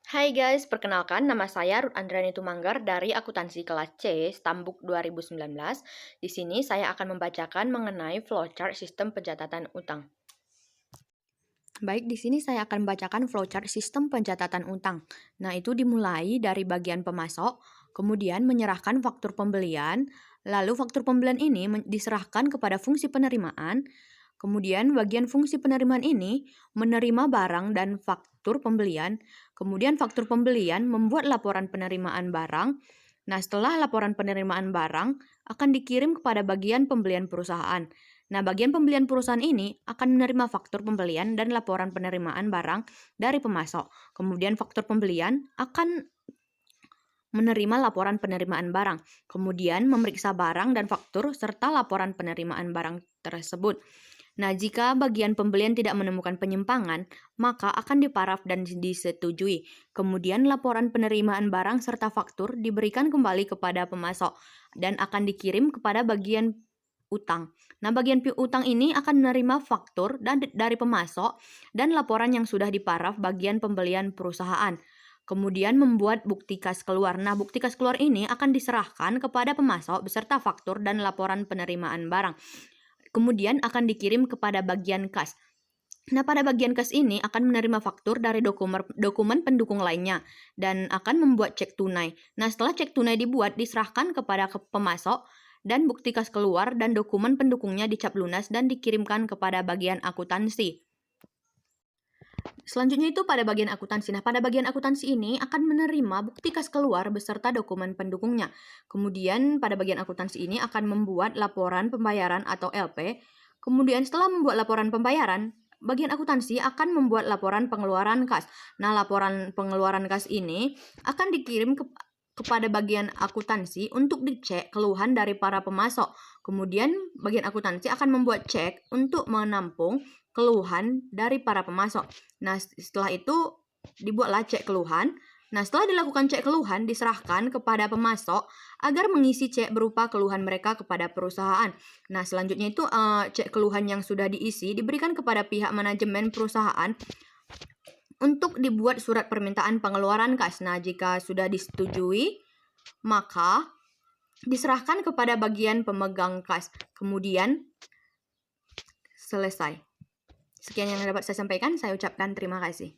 Hai guys, perkenalkan nama saya Ruth Andrani Tumanggar dari akuntansi kelas C, Stambuk 2019. Di sini saya akan membacakan mengenai flowchart sistem pencatatan utang. Baik, di sini saya akan membacakan flowchart sistem pencatatan utang. Nah, itu dimulai dari bagian pemasok, kemudian menyerahkan faktur pembelian, lalu faktur pembelian ini diserahkan kepada fungsi penerimaan. Kemudian bagian fungsi penerimaan ini menerima barang dan faktur pembelian. Kemudian faktur pembelian membuat laporan penerimaan barang. Nah, setelah laporan penerimaan barang akan dikirim kepada bagian pembelian perusahaan. Nah, bagian pembelian perusahaan ini akan menerima faktur pembelian dan laporan penerimaan barang dari pemasok. Kemudian faktur pembelian akan menerima laporan penerimaan barang, kemudian memeriksa barang dan faktur serta laporan penerimaan barang tersebut. Nah, jika bagian pembelian tidak menemukan penyimpangan, maka akan diparaf dan disetujui. Kemudian laporan penerimaan barang serta faktur diberikan kembali kepada pemasok dan akan dikirim kepada bagian utang. Nah, bagian utang ini akan menerima faktur dari pemasok dan laporan yang sudah diparaf bagian pembelian perusahaan. Kemudian membuat bukti kas keluar. Nah, bukti kas keluar ini akan diserahkan kepada pemasok beserta faktur dan laporan penerimaan barang. Kemudian akan dikirim kepada bagian kas. Nah, pada bagian kas ini akan menerima faktur dari dokumen pendukung lainnya dan akan membuat cek tunai. Nah, setelah cek tunai dibuat, diserahkan kepada pemasok dan bukti kas keluar dan dokumen pendukungnya dicap lunas dan dikirimkan kepada bagian akuntansi. Selanjutnya itu pada bagian akuntansi. Nah, pada bagian akuntansi ini akan menerima bukti kas keluar beserta dokumen pendukungnya. Kemudian pada bagian akuntansi ini akan membuat laporan pembayaran atau LP. Kemudian setelah membuat laporan pembayaran, bagian akuntansi akan membuat laporan pengeluaran kas. Nah, laporan pengeluaran kas ini akan dikirim kepada bagian akuntansi untuk dicek keluhan dari para pemasok. Kemudian bagian akuntansi akan membuat cek untuk menampung keluhan dari para pemasok. Nah, setelah itu dibuatlah cek keluhan. Nah, setelah dilakukan cek keluhan, diserahkan kepada pemasok agar mengisi cek berupa keluhan mereka kepada perusahaan. Nah, selanjutnya itu cek keluhan yang sudah diisi diberikan kepada pihak manajemen perusahaan untuk dibuat surat permintaan pengeluaran kas. Nah, jika sudah disetujui, maka diserahkan kepada bagian pemegang kas. Kemudian selesai. Sekian yang dapat saya sampaikan. Saya ucapkan terima kasih.